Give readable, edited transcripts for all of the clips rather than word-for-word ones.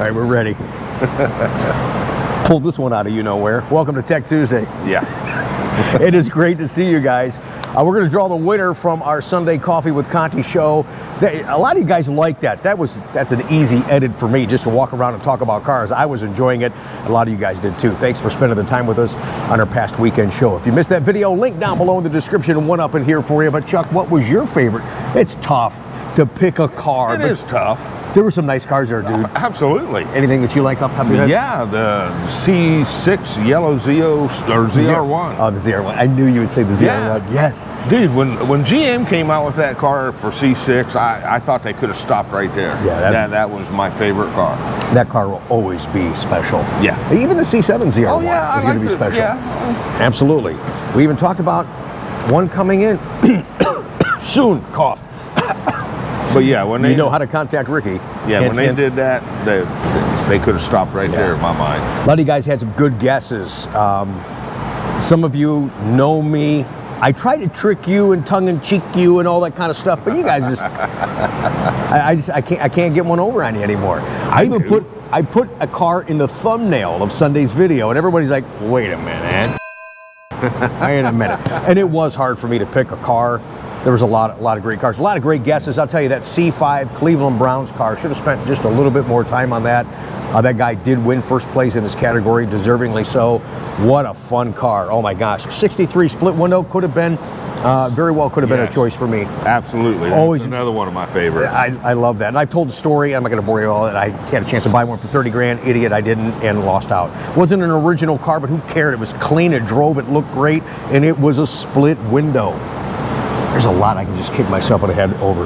right, we're ready. Pulled this one out of you-know-where. Welcome to Tech Tuesday. Yeah. It is great to see you guys. We're going to draw the winner from our Sunday Coffee with Conti show. A lot of you guys like that. That's an easy edit for me, just to walk around and talk about cars. I was enjoying it. A lot of you guys did too. Thanks for spending the time with us on our past weekend show. If you missed that video, link down below in the description. One up in here for you. But Chuck, what was your favorite? It's tough to pick a car. It is tough. There were some nice cars there, dude. Absolutely. Anything that you like off the top of your head? Yeah, the C6 yellow ZO or ZR1. Oh, the ZR1. I knew you would say the ZR1. Yeah. Yes. Dude, when GM came out with that car for C6, I thought they could have stopped right there. Yeah, that was my favorite car. That car will always be special. Yeah. Even the C7 ZR1 oh, yeah, is going to be special. Yeah. Absolutely. We even talked about one coming in soon. Cough. But yeah, when you know how to contact Ricky. Yeah, when they did that, they could have stopped right there in my mind. A lot of you guys had some good guesses. Some of you know me. I try to trick you and tongue-in-cheek you and all that kind of stuff, but you guys just, I can't get one over on you anymore. I put a car in the thumbnail of Sunday's video, and everybody's like, wait a minute. Wait a minute. And it was hard for me to pick a car. There was a lot of great cars, a lot of great guesses. I'll tell you, that C5 Cleveland Browns car, should have spent just a little bit more time on that. That guy did win first place in his category, deservingly so. What a fun car. Oh my gosh. 63 split window could have been, very well could have been a choice for me. Absolutely. Always another one of my favorites. I love that. And I've told the story. I'm not going to bore you all that. I had a chance to buy one for 30 grand. Idiot, I didn't, and lost out. Wasn't an original car, but who cared? It was clean, it drove, it looked great, and it was a split window. There's a lot I can just kick myself in the head over.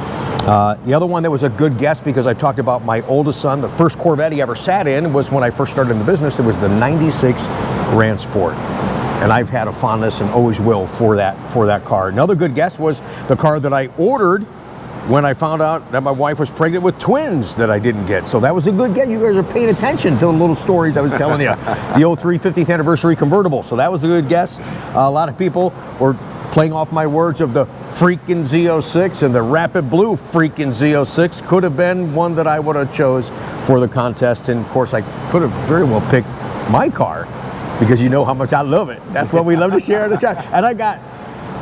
The other one that was a good guess, because I talked about my oldest son, the first Corvette he ever sat in was when I first started in the business. It was the 96 Grand Sport. And I've had a fondness and always will for that car. Another good guess was the car that I ordered when I found out that my wife was pregnant with twins that I didn't get. So that was a good guess. You guys are paying attention to the little stories I was telling you. The 03 50th anniversary convertible. So that was a good guess. A lot of people were playing off my words of the freaking Z06, and the Rapid Blue freaking Z06 could have been one that I would have chose for the contest. And of course, I could have very well picked my car, because you know how much I love it. That's what we love to share in the chat. And I got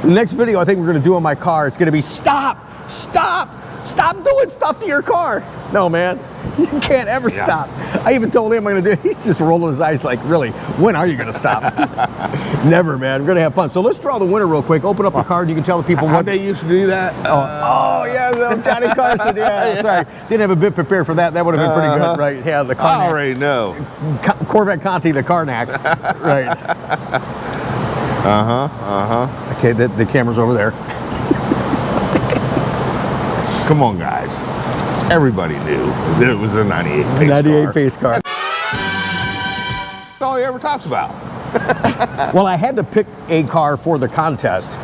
the next video I think we're going to do on my car. It's going to be stop doing stuff to your car. No, man, you can't ever stop. I even told him I'm going to do it. He's just rolling his eyes like, really, when are you going to stop? Never, man. We're going to have fun. So let's draw the winner real quick. Open up the card. You can tell the people what they used to do that. Oh yeah, Johnny Carson. Yeah, sorry. Didn't have a bit prepared for that. That would have been pretty good, right? Yeah, the Carnac. I already know. Corvette Conti, the Carnac. Right. Okay, the camera's over there. Come on, guys. Everybody knew that it was a 98 pace 98 pace car. That's all he ever talks about. Well, I had to pick a car for the contest,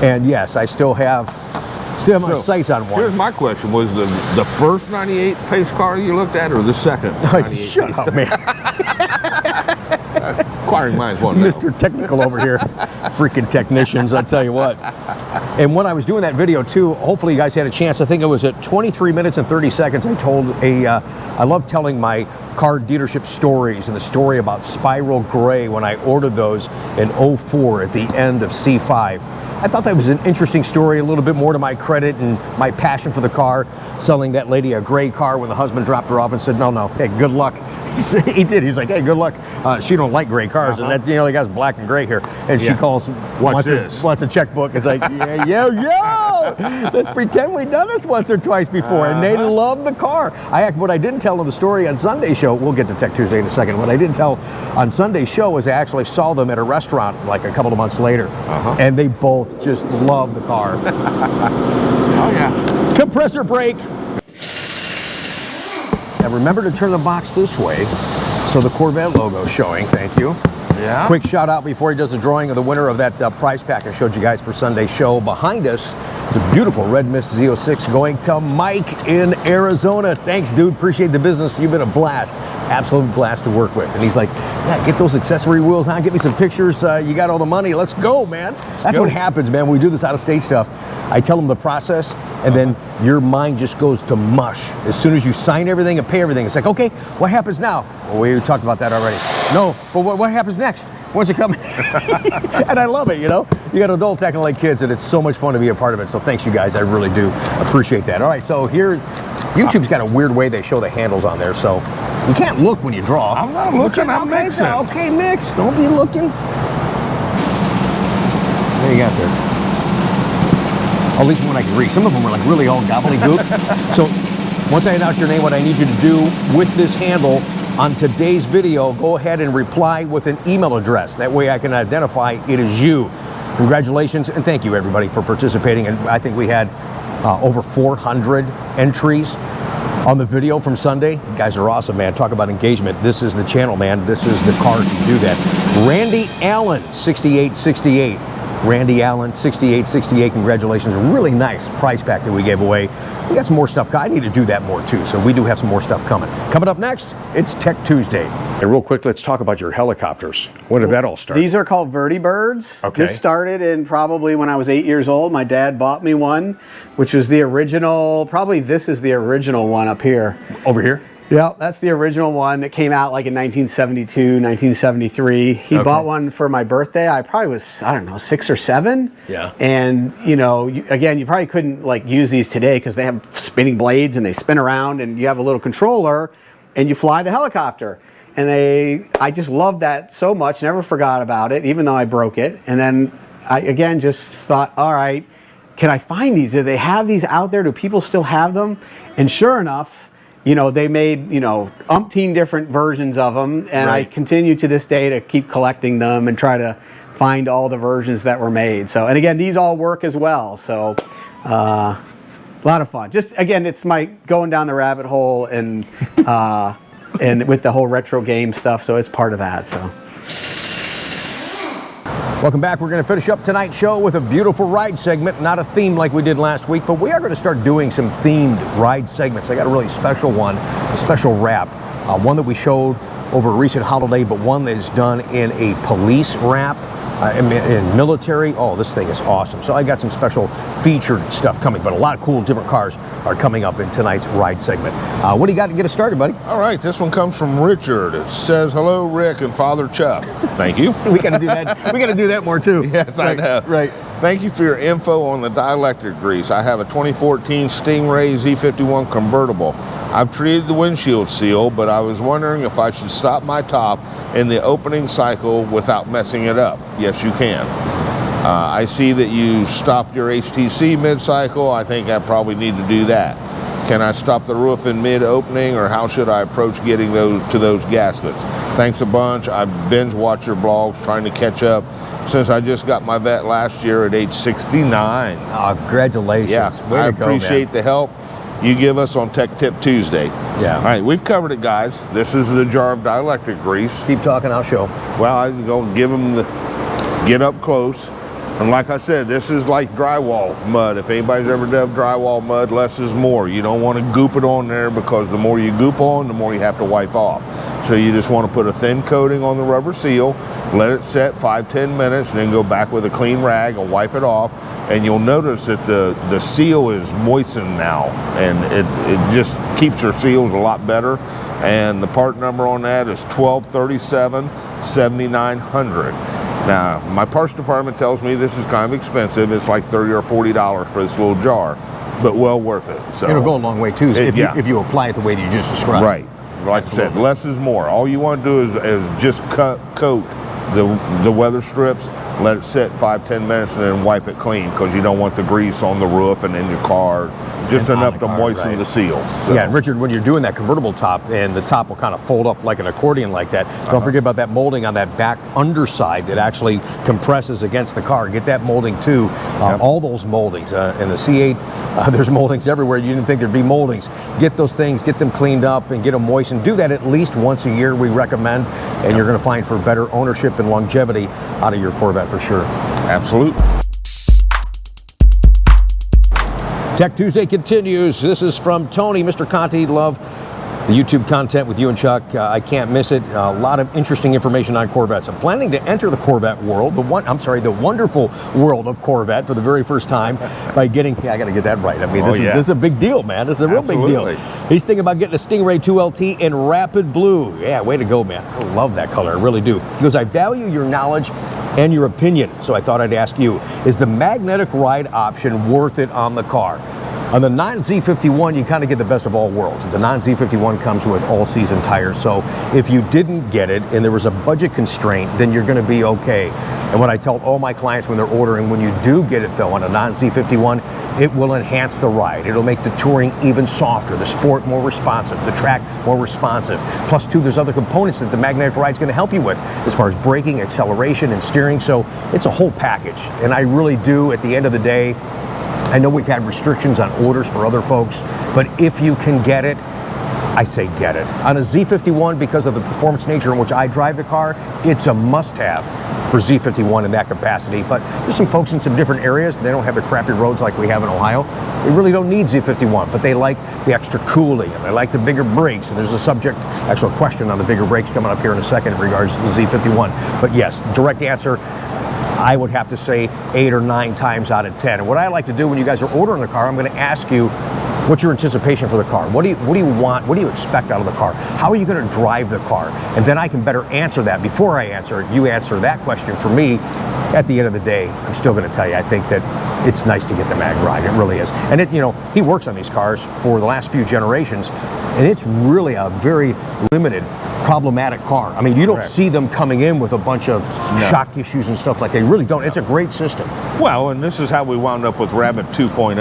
and yes, I still have my sights on one. Here's my question: was the first 98 pace car you looked at, or the second? Shut up, man. Acquiring minds one. Mr. Technical over here. Freaking technicians, I tell you what. And when I was doing that video too, hopefully you guys had a chance. I think it was at 23 minutes and 30 seconds. I told I love telling my car dealership stories, and the story about Spiral Gray when I ordered those in 04 at the end of C5. I thought that was an interesting story, a little bit more to my credit and my passion for the car, selling that lady a gray car when the husband dropped her off and said, no, hey, good luck. He did. He's like, hey, good luck. She don't like gray cars, and that, the guy's black and gray here. And she calls, wants a checkbook. It's like, yo, let's pretend we've done this once or twice before. And they love the car. What I didn't tell in the story on Sunday's show, we'll get to Tech Tuesday in a second. What I didn't tell on Sunday's show was I actually saw them at a restaurant like a couple of months later, and they both just love the car. Oh yeah. Compressor brake. Now remember to turn the box this way so the Corvette logo is showing. Thank you. Yeah. Quick shout out before he does the drawing of the winner of that prize pack I showed you guys for Sunday's show. Behind us, it's a beautiful Red Mist Z06 going to Mike in Arizona. Thanks, dude. Appreciate the business. You've been a blast. Absolute blast to work with. And he's like, yeah, get those accessory wheels on. Get me some pictures. You got all the money. Let's go, man. That's what happens, man. When we do this out-of-state stuff, I tell them the process, and then your mind just goes to mush. As soon as you sign everything and pay everything, it's like, okay, what happens now? Well, we talked about that already. No, but what happens next? When's it coming? And I love it, you know? You got adults acting like kids, and it's so much fun to be a part of it. So thanks, you guys. I really do appreciate that. All right, so here, YouTube's got a weird way they show the handles on there, so you can't look when you draw. I'm not looking, I'm mixing. Okay, mix. Don't be looking. What do you got there? At least one I can read. Some of them are like really all gobbledygook. So once I announce your name, what I need you to do with this handle on today's video, go ahead and reply with an email address. That way I can identify it as you. Congratulations, and thank you everybody for participating. And I think we had over 400 entries on the video from Sunday. You guys are awesome, man. Talk about engagement. This is the channel, man. This is the car to do that. Randy Allen, 6868. Randy Allen, 6868. Congratulations. A really nice prize pack that we gave away. We got some more stuff. I need to do that more too, so we do have some more stuff coming. Coming up next, it's Tech Tuesday. And real quick, let's talk about your helicopters. When did that all start? These are called Vertibirds. Okay. This started in probably when I was 8 years old. My dad bought me one, which was the original, probably this is the original one up here. Over here? Yeah, that's the original one that came out like in 1972, 1973. He bought one for my birthday. I probably was, I don't know, 6 or 7. Yeah. And, you know, again, you probably couldn't like use these today because they have spinning blades and they spin around and you have a little controller and you fly the helicopter. And I just loved that so much, never forgot about it, even though I broke it. And then I, again, just thought, all right, can I find these? Do they have these out there? Do people still have them? And sure enough, you know, they made, you know, umpteen different versions of them, and I continue to this day to keep collecting them and try to find all the versions that were made. So, and again, these all work as well. So, a lot of fun. Just again, it's my going down the rabbit hole and with the whole retro game stuff. So it's part of that. So. Welcome back. We're going to finish up tonight's show with a beautiful ride segment. Not a theme like we did last week, but we are going to start doing some themed ride segments. I got a really special one, a special wrap. One that we showed over a recent holiday, but one that is done in a police wrap, in military. Oh, this thing is awesome. So I got some special featured stuff coming, but a lot of cool different cars are coming up in tonight's ride segment. What do you got to get us started, buddy? All right, this one comes from Richard. It says, hello, Rick and Father Chuck. Thank you. We got to do that. We got to do that more too. Yes, right, I know. Right. Thank you for your info on the dielectric grease. I have a 2014 Stingray Z51 convertible. I've treated the windshield seal, but I was wondering if I should stop my top in the opening cycle without messing it up. Yes, you can. I see that you stopped your HTC mid-cycle. I think I probably need to do that. Can I stop the roof in mid-opening, or how should I approach getting to those gaskets? Thanks a bunch. I binge watch your blogs trying to catch up since I just got my vet last year at age 69. Oh, congratulations. Yeah, Way I to go, appreciate man. the help you give us on Tech Tip Tuesday. Yeah. All right, we've covered it, guys. This is the jar of dielectric grease. Keep talking, I'll show. Well, I'm going to give them the get up close. And like I said, this is like drywall mud. If anybody's ever done drywall mud, less is more. You don't want to goop it on there, because the more you goop on, the more you have to wipe off. So you just want to put a thin coating on the rubber seal, let it set 5-10 minutes, and then go back with a clean rag and wipe it off. And you'll notice that the seal is moistened now, and it just keeps your seals a lot better. And the part number on that is 1237 7900. Now, my parts department tells me this is kind of expensive. It's like $30 or $40 for this little jar, but well worth it. So It'll go a long way too if you apply it the way that you just described. Right. Like I said, less is more. All you want to do is just coat the weather strips, let it sit 5-10 minutes, and then wipe it clean, because you don't want the grease on the roof and in your car. Just And enough to moisten the seal. So. Yeah, and Richard, when you're doing that convertible top and the top will kind of fold up like an accordion like that, don't forget about that molding on that back underside that actually compresses against the car. Get that molding too. All those moldings. In the C8, there's moldings everywhere. You didn't think there'd be moldings. Get those things, get them cleaned up and get them moistened. Do that at least once a year, we recommend, and you're going to find for better ownership and longevity out of your Corvette for sure. Absolutely. Tech Tuesday continues. This is from Tony, Mr. Conti. Love the YouTube content with you and Chuck. I can't miss it. A lot of interesting information on Corvettes. I'm planning to enter the Corvette world, the wonderful world of Corvette for the very first time by getting, I got to get that right. I mean, this is a big deal, man. This is a real big deal. He's thinking about getting a Stingray 2LT in Rapid Blue. Yeah, way to go, man. I love that color. I really do. He goes, I value your knowledge and your opinion. So I thought I'd ask you, is the magnetic ride option worth it on the car? On the non-Z51, you kind of get the best of all worlds. The non-Z51 comes with all-season tires, so if you didn't get it and there was a budget constraint, then you're going to be okay. And what I tell all my clients when they're ordering, when you do get it though on a non-Z51, it will enhance the ride. It'll make the touring even softer, the sport more responsive, the track more responsive. Plus, too, there's other components that the magnetic ride's going to help you with as far as braking, acceleration, and steering. So it's a whole package. And I really do, at the end of the day, I know we've had restrictions on orders for other folks, but if you can get it, I say get it. On a Z51, because of the performance nature in which I drive the car, it's a must-have for Z51 in that capacity. But there's some folks in some different areas, they don't have the crappy roads like we have in Ohio. They really don't need Z51, but they like the extra cooling, and they like the bigger brakes. And there's a actual question on the bigger brakes coming up here in a second in regards to the Z51. But yes, direct answer, I would have to say 8 or 9 times out of 10. And what I like to do when you guys are ordering the car, I'm going to ask you, what's your anticipation for the car? What do you want? What do you expect out of the car? How are you going to drive the car? And then I can better answer that. Before I answer it, you answer that question for me. At the end of the day, I'm still going to tell you, I think that it's nice to get the mag ride. It really is. And it, he works on these cars for the last few generations, and it's really a very limited, problematic car. I mean, you don't see them coming in with a bunch of shock issues and stuff like that. They really don't. It's a great system. Well, and this is how we wound up with Rabbit 2.0.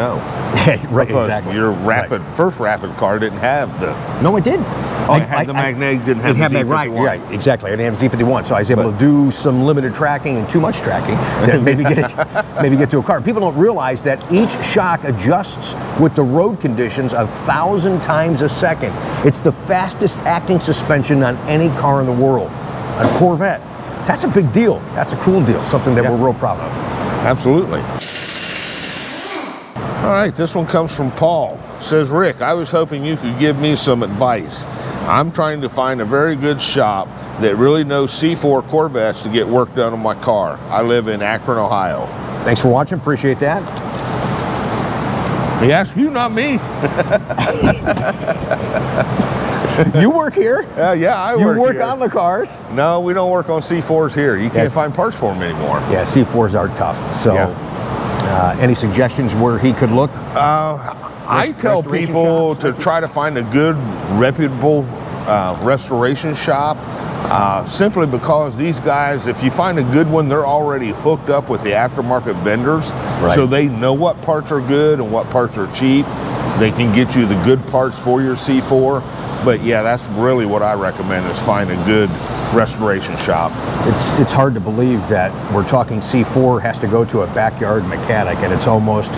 Right, because exactly. your first Rapid car didn't have the... No, it didn't. It had the magnetic, didn't have the Z51. Right, exactly. I didn't have Z51, so I was able to do some limited tracking and too much tracking that maybe get to a car. People don't realize that each shock adjusts with the road conditions 1,000 times a second. It's the fastest acting suspension on any car in the world. A Corvette. That's a big deal. That's a cool deal. Something that we're real proud of. Absolutely. All right, this one comes from Paul. Says, Rick, I was hoping you could give me some advice. I'm trying to find a very good shop that really knows C4 Corvettes to get work done on my car. I live in Akron, Ohio. Thanks for watching. Appreciate that. He asked you, not me. You work here? Yeah, I work here. You work on the cars? No, we don't work on C4s here. You can't find parts for them anymore. Yeah, C4s are tough. So, any suggestions where he could look? I tell people to try to find a good, reputable restoration shop, simply because these guys, if you find a good one, they're already hooked up with the aftermarket vendors, so they know what parts are good and what parts are cheap. They can get you the good parts for your C4. But yeah, that's really what I recommend, is find a good restoration shop. It's hard to believe that we're talking C4 has to go to a backyard mechanic, and it's almost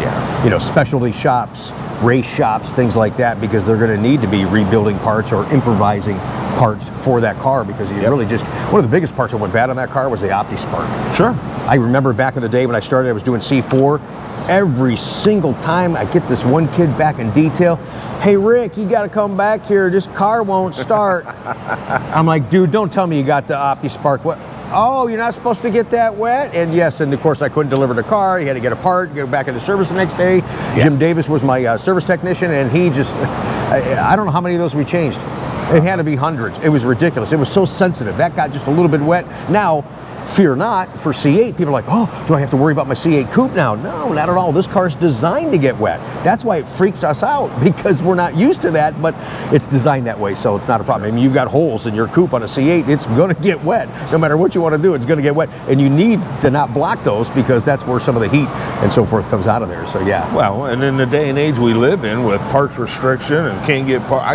specialty shops, race shops, things like that, because they're going to need to be rebuilding parts or improvising parts for that car, because you really just, one of the biggest parts that went bad on that car was the OptiSpark. Sure. I remember back in the day when I started, I was doing C4. Every single time I get this one kid back in detail, hey Rick, you got to come back here, this car won't start. I'm like, dude, don't tell me you got the OptiSpark. What? Oh, you're not supposed to get that wet? And yes, and of course I couldn't deliver the car. He had to get a part, get it back into service the next day. Jim Davis was my service technician, and he just, I don't know how many of those we changed. It had to be hundreds. It was ridiculous. It was so sensitive. That got just a little bit wet. Now, fear not, for C8, people are like, oh, do I have to worry about my C8 coupe now? No, not at all. This car's designed to get wet. That's why it freaks us out, because we're not used to that, but it's designed that way, so it's not a problem. I mean, you've got holes in your coupe on a C8, it's going to get wet. No matter what you want to do, it's going to get wet. And you need to not block those, because that's where some of the heat and so forth comes out of there, so yeah. Well, and in the day and age we live in with parts restriction, and I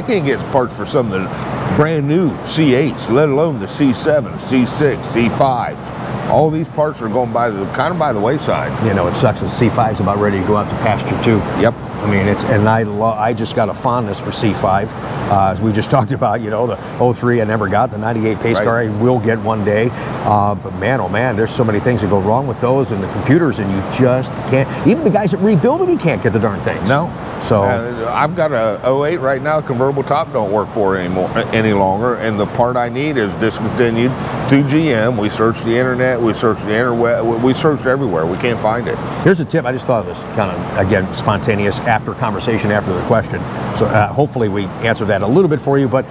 can't get parts for some of the brand new C8s, let alone the C7, C6, C5. All these parts are going kind of by the wayside. It sucks. The C5's about ready to go out to pasture too. Yep. I mean, I just got a fondness for C5. As we just talked about, the 03 I never got, the 98 pace car I will get one day. But man, oh man, there's so many things that go wrong with those and the computers, and you just can't. Even the guys that rebuild them, you can't get the darn things. No. So I've got a 08 right now. Convertible top don't work for it any longer, and the part I need is discontinued through GM. We searched the internet, we searched the interweb, we searched everywhere. We can't find it. here's a tip. I just thought of this kind of, again, spontaneous after conversation after the question. So hopefully we answered that a little bit for you. But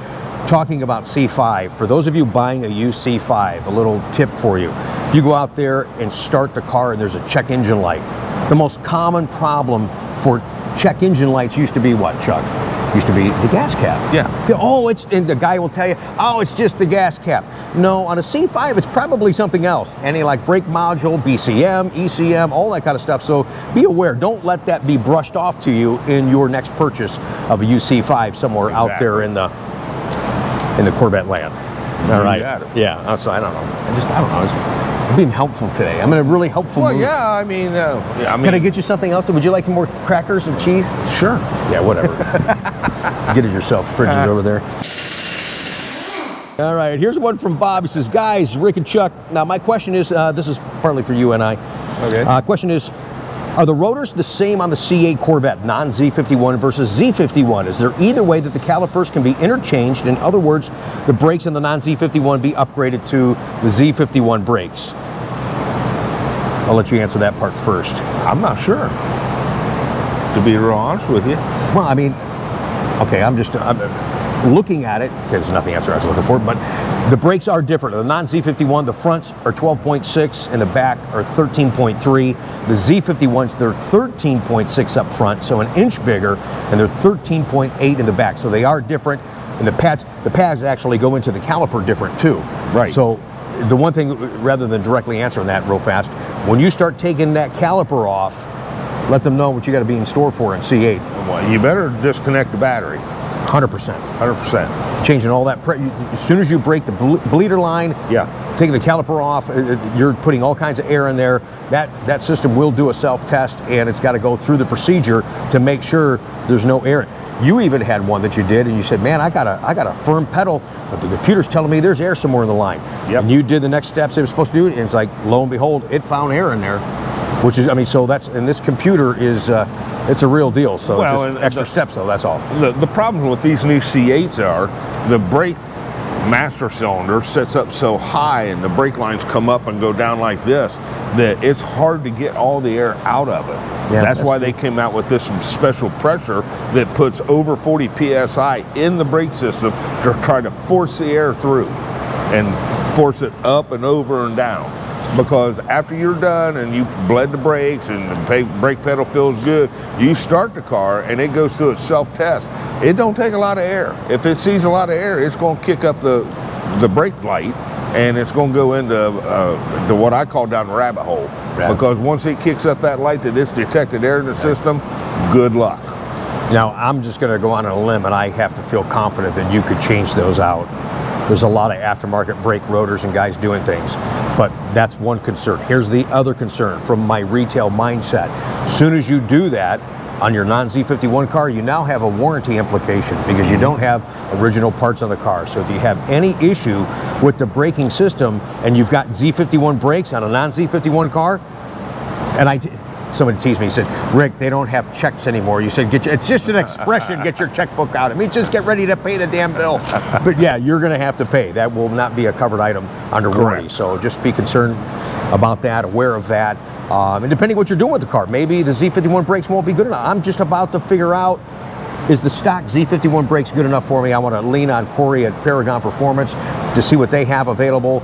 talking about C5, for those of you buying a used C5, a little tip for you. If you go out there and start the car and there's a check engine light, the most common problem for check engine lights used to be what, Chuck? Used to be the gas cap. Yeah. Oh, and the guy will tell you, oh, it's just the gas cap. No, on a C5, it's probably something else. Any like brake module, BCM, ECM, all that kind of stuff. So be aware. Don't let that be brushed off to you in your next purchase of a used C5 somewhere out there in the Corvette land. All right. Yeah. So I don't know. I don't know. I'm being helpful today. I'm in a really helpful mood. Yeah, I mean, can I get you something else? Would you like some more crackers and cheese? Sure. Yeah, whatever. Get it yourself. Fridge is over there. All right, here's one from Bob. He says, guys, Rick and Chuck, now my question is, this is partly for you and I. Okay. Question is, are the rotors the same on the C8 Corvette, non-Z51 versus Z51? Is there either way that the calipers can be interchanged? In other words, the brakes in the non-Z51 be upgraded to the Z51 brakes? I'll let you answer that part first. I'm not sure, to be real honest with you. Well, I mean, okay, I'm looking at it, because nothing answer I was looking for, but the brakes are different. The non-Z51, the fronts are 12.6 and the back are 13.3. The Z51s, they're 13.6 up front, so an inch bigger, and they're 13.8 in the back. So they are different, and the pads actually go into the caliper different too. Right. So the one thing, rather than directly answering that real fast, when you start taking that caliper off, let them know what you got to be in store for in C8. Well, you better disconnect the battery. 100%. 100%. Changing all that. As soon as you break the bleeder line, taking the caliper off, you're putting all kinds of air in there. That system will do a self-test, and it's got to go through the procedure to make sure there's no air. You even had one that you did, and you said, man, I got a firm pedal, but the computer's telling me there's air somewhere in the line. Yep. And you did the next steps it was supposed to do, and it's like, lo and behold, it found air in there. Which is, I mean, so that's, and this computer is, it's a real deal. So well, it's just extra steps though, that's all. The problem with these new C8s are the brake master cylinder sets up so high and the brake lines come up and go down like this that it's hard to get all the air out of it. Yeah, that's why they came out with this special pressure that puts over 40 PSI in the brake system to try to force the air through and force it up and over and down. Because after you're done and you bled the brakes and the brake pedal feels good, you start the car and it goes through its self-test. It don't take a lot of air. If it sees a lot of air, it's going to kick up the brake light and it's going to go into what I call down the rabbit hole. Because once it kicks up that light that it's detected air in the system, good luck. Now, I'm just going to go on a limb and I have to feel confident that you could change those out. There's a lot of aftermarket brake rotors and guys doing things, but that's one concern. Here's the other concern from my retail mindset. As soon as you do that on your non-Z51 car, you now have a warranty implication because you don't have original parts on the car. So if you have any issue with the braking system and you've got Z51 brakes on a non-Z51 car, and somebody teased me, he said, Rick, they don't have checks anymore. You said, it's just an expression, get your checkbook out. It means just get ready to pay the damn bill. But yeah, you're gonna have to pay. That will not be a covered item under warranty. So just be concerned about that, aware of that. And depending what you're doing with the car, maybe the Z51 brakes won't be good enough. I'm just about to figure out, is the stock Z51 brakes good enough for me? I wanna lean on Corey at Paragon Performance to see what they have available.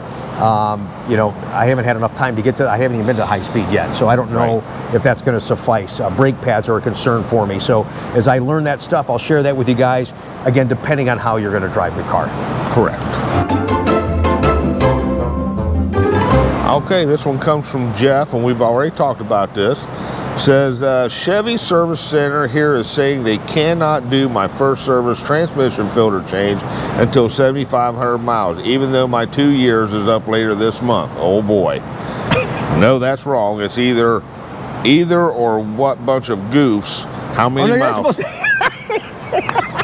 You know, I haven't had enough time to get to, I haven't even been to high speed yet, so I don't know if that's going to suffice. Brake pads are a concern for me, so as I learn that stuff, I'll share that with you guys, again, depending on how you're going to drive the car. Correct. Okay, this one comes from Jeff, and we've already talked about this. Says, Chevy Service Center here is saying they cannot do my first service transmission filter change until 7,500 miles, even though my 2 years is up later this month. Oh boy. No, that's wrong. It's either or what bunch of goofs. How many miles?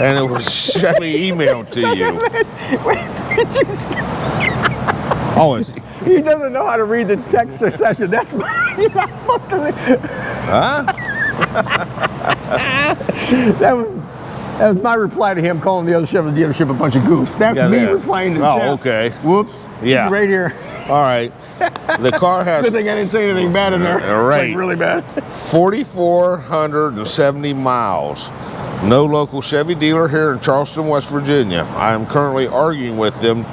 And it was Chevy emailed to you. Oh, it's... He doesn't know how to read the text session. That's you're not supposed to read. Huh? That was my reply to him calling the other Chevrolet dealership a bunch of goofs. That's me replying to Jeff. Oh, okay. Whoops. Yeah. Right here. All right. The car has... Good thing I didn't say anything bad in there. Right. Like really bad. 4,470 miles. No local Chevy dealer here in Charleston, West Virginia. I am currently arguing with them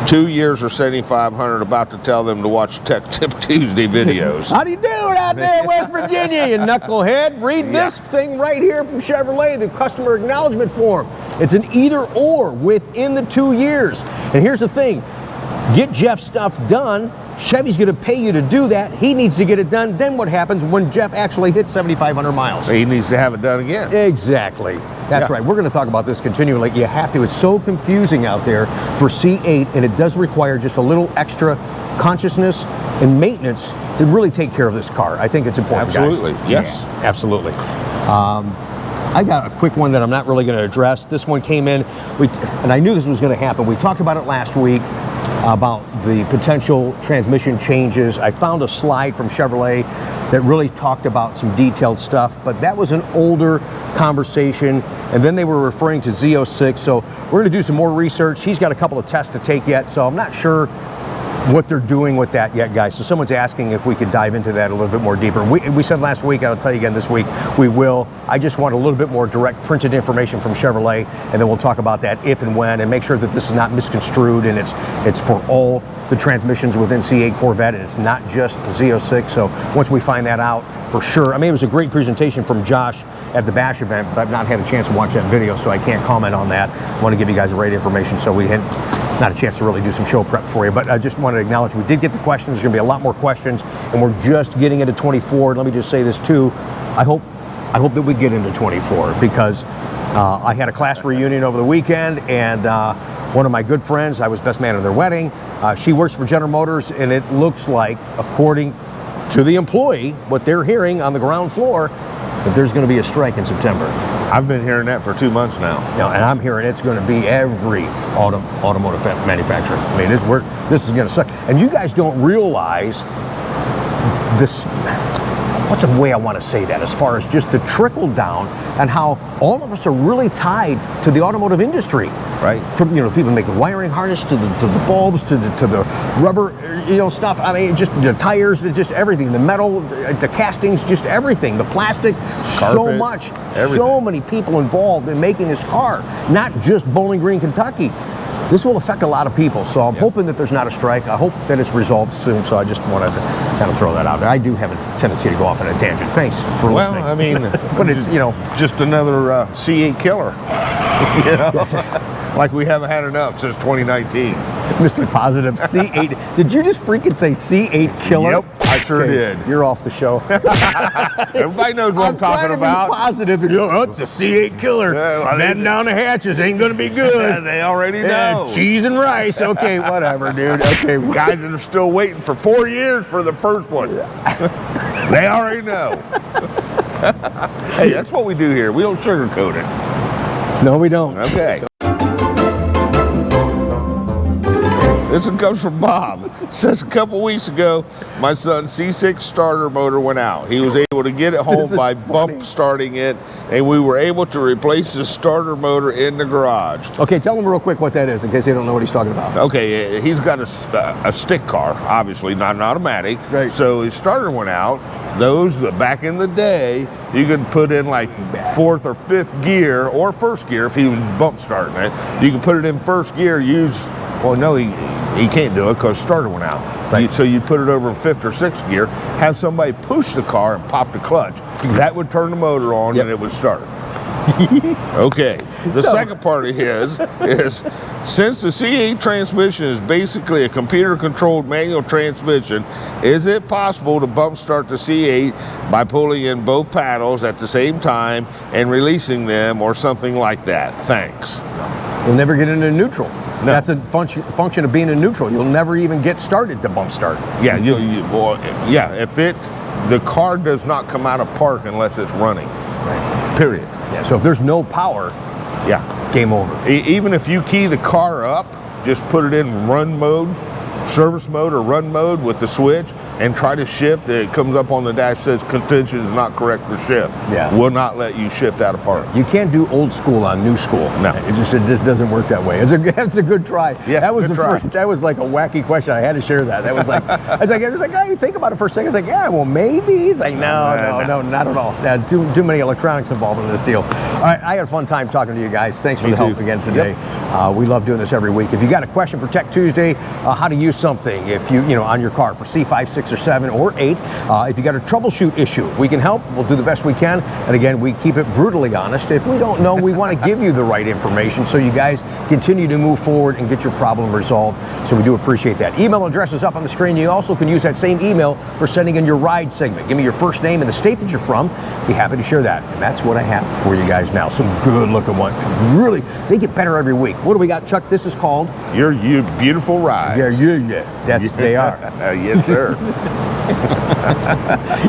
2 years or 7,500 about to tell them to watch Tech Tip Tuesday videos. How do you do it out there in West Virginia, you knucklehead? Read this thing right here from Chevrolet, the customer acknowledgement form. It's an either or within the 2 years. And here's the thing, get Jeff's stuff done. Chevy's going to pay you to do that. He needs to get it done. Then what happens when Jeff actually hits 7,500 miles? He needs to have it done again. Exactly. That's right. We're going to talk about this continually. You have to. It's so confusing out there for C8, and it does require just a little extra consciousness and maintenance to really take care of this car. I think it's important, Absolutely. guys. Yes. Yeah, absolutely. I got a quick one that I'm not really going to address. This one came in, and I knew this was going to happen. We talked about it last week about the potential transmission changes. I found a slide from Chevrolet that really talked about some detailed stuff, but that was an older conversation, and then they were referring to Z06, so we're going to do some more research. He's got a couple of tests to take yet, so I'm not sure what they're doing with that yet, guys. So someone's asking if we could dive into that a little bit more deeper. We said last week, I'll tell you again this week, we will. I just want a little bit more direct printed information from Chevrolet, and then we'll talk about that if and when, and make sure that this is not misconstrued, and it's for all the transmissions within C8 Corvette, and it's not just the Z06. So once we find that out, for sure. I mean, it was a great presentation from Josh at the Bash event, but I've not had a chance to watch that video, so I can't comment on that. I want to give you guys the right information, so we hadn't not a chance to really do some show prep for you, but I just wanted to acknowledge we did get the questions. There's going to be a lot more questions, and we're just getting into 24. Let me just say this too. I hope that we get into 24 because I had a class reunion over the weekend, and one of my good friends, I was best man at their wedding. She works for General Motors, and it looks like, according to the employee, what they're hearing on the ground floor, that there's going to be a strike in September. I've been hearing that for 2 months now. And I'm hearing it's going to be every automotive manufacturer. I mean, this is going to suck. And you guys don't realize this. What's the way I want to say that? As far as just the trickle down and how all of us are really tied to the automotive industry. Right. From people making wiring harness to the bulbs to the rubber stuff. I mean, just the tires, just everything. The metal, the castings, just everything. The plastic, Carpet, so much. everything. So many people involved in making this car. Not just Bowling Green, Kentucky. This will affect a lot of people, so I'm hoping that there's not a strike. I hope that it's resolved soon, so I just wanted to kind of throw that out there. I do have a tendency to go off on a tangent. Thanks for listening. Well, I mean, but it's, just another C8 killer. Like we haven't had enough since 2019. Mr. Positive, C8. Did you just freaking say C8 killer? Yep, I sure did. You're off the show. Everybody knows what I'm talking about. Be positive, and it's a C8 killer. Batting down the hatches ain't gonna be good. They already know. Cheese and rice. Okay, whatever, dude. Okay, guys that are still waiting for 4 years for the first one. They already know. Hey, that's what we do here. We don't sugarcoat it. No, we don't. Okay. This one comes from Bob. Says a couple weeks ago, my son's C6 starter motor went out. He was able to get it home by bump starting it, and we were able to replace the starter motor in the garage. Okay, tell him real quick what that is, in case they don't know what he's talking about. Okay, he's got a stick car, obviously, not an automatic. Right. So his starter went out. Those, back in the day, you could put in like fourth or fifth gear, or first gear if he was bump starting it. You could put it in first gear, he can't do it because starter went out. Right. So you put it over in fifth or sixth gear, have somebody push the car and pop the clutch. That would turn the motor on and it would start. Okay. The second part of his is, since the C8 transmission is basically a computer-controlled manual transmission, is it possible to bump start the C8 by pulling in both paddles at the same time and releasing them or something like that? Thanks. You'll never get into neutral. No. That's a function of being in neutral. You'll never even get started to bump start. Yeah, if the car does not come out of park unless it's running. Right. Period. Yeah. So if there's no power, game over. Even if you key the car up, just put it in run mode, service mode or run mode with the switch, and try to shift, it comes up on the dash says contention is not correct for shift. Yeah. Will not let you shift that apart. You can't do old school on new school. No. It just doesn't work that way. That's a good try. Yeah, that was good the try. first. That was like a wacky question. I had to share that. That was like, I was like, oh, you think about it for a second. I was like, yeah, well, maybe. He's like, no, not at all. Too many electronics involved in this deal. All right, I had a fun time talking to you guys. Thanks for the help again today. Yep. We love doing this every week. If you got a question for Tech Tuesday, how to use something, if you know, on your car for C5, 6, or 7, or 8, if you got a troubleshoot issue, if we can help, we'll do the best we can. And again, we keep it brutally honest. If we don't know, we want to give you the right information so you guys continue to move forward and get your problem resolved. So we do appreciate that. Email address is up on the screen. You also can use that same email for sending in your ride segment. Give me your first name and the state that you're from. Be happy to share that. And that's what I have for you guys now. Some good looking ones. Really, they get better every week. What do we got, Chuck? This is called Your beautiful ride. Yeah. They are. Yes, sir.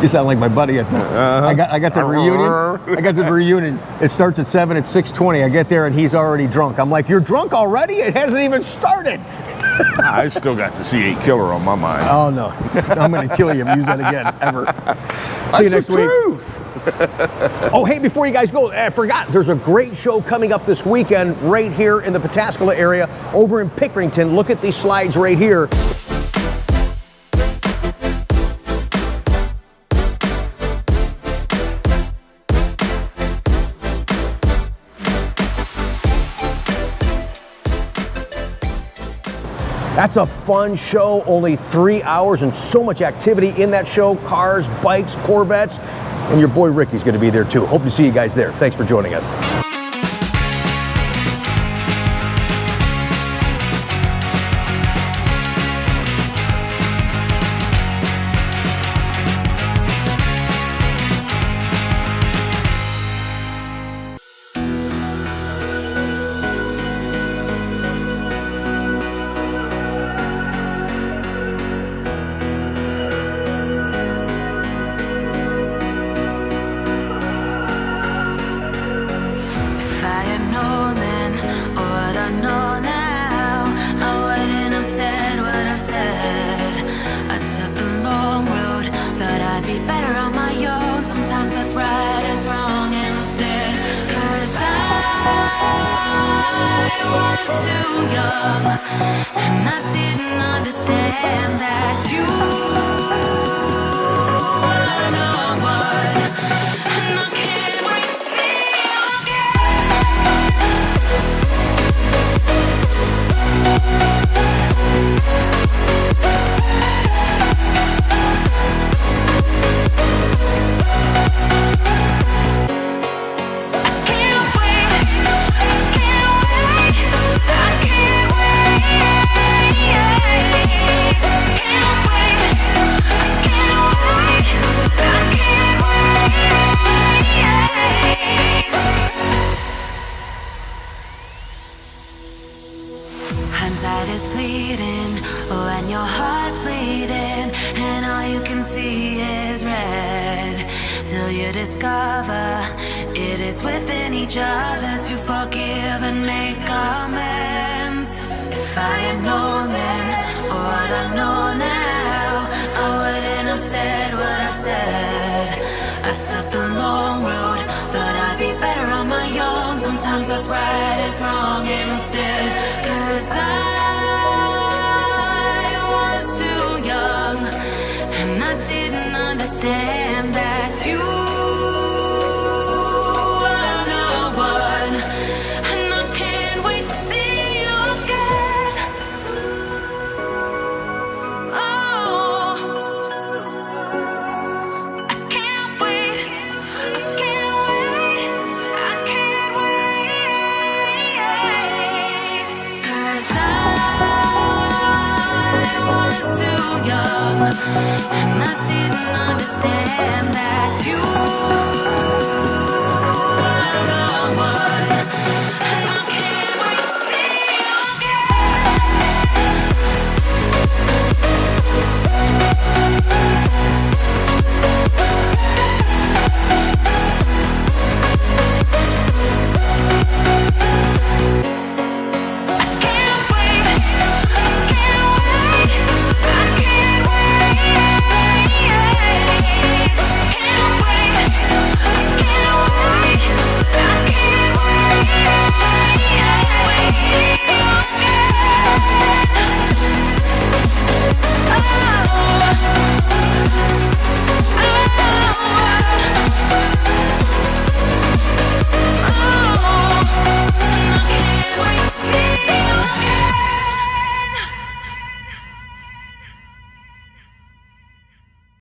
You sound like my buddy at the. I got the reunion. I got the reunion. It starts at 7. It's 6:20. I get there and he's already drunk. I'm like, you're drunk already? It hasn't even started. I still got the C8 Killer on my mind. Oh no, I'm going to kill you if you use that again ever. See you next week. Oh, hey, before you guys go, I forgot. There's a great show coming up this weekend right here in the Pataskala area over in Pickerington. Look at these slides right here. That's a fun show, only 3 hours and so much activity in that show. Cars, bikes, Corvettes, and your boy Ricky's going to be there too. Hope to see you guys there. Thanks for joining us. And I didn't understand that you were the one, and I can't wait to see you hindsight is fleeting, when your heart's bleeding, and all you can see is red, till you discover it is within each other to forgive and make amends. If I had known then what I know now, I wouldn't have said what I said. I took the long road, thought I'd be better on my own. Sometimes what's right is wrong instead, 'cause I was too young, and I didn't understand that you were the one, and I can't wait to see you again. Oh, I can't wait, I can't wait, I can't wait, 'cause I was too young, and I didn't understand that you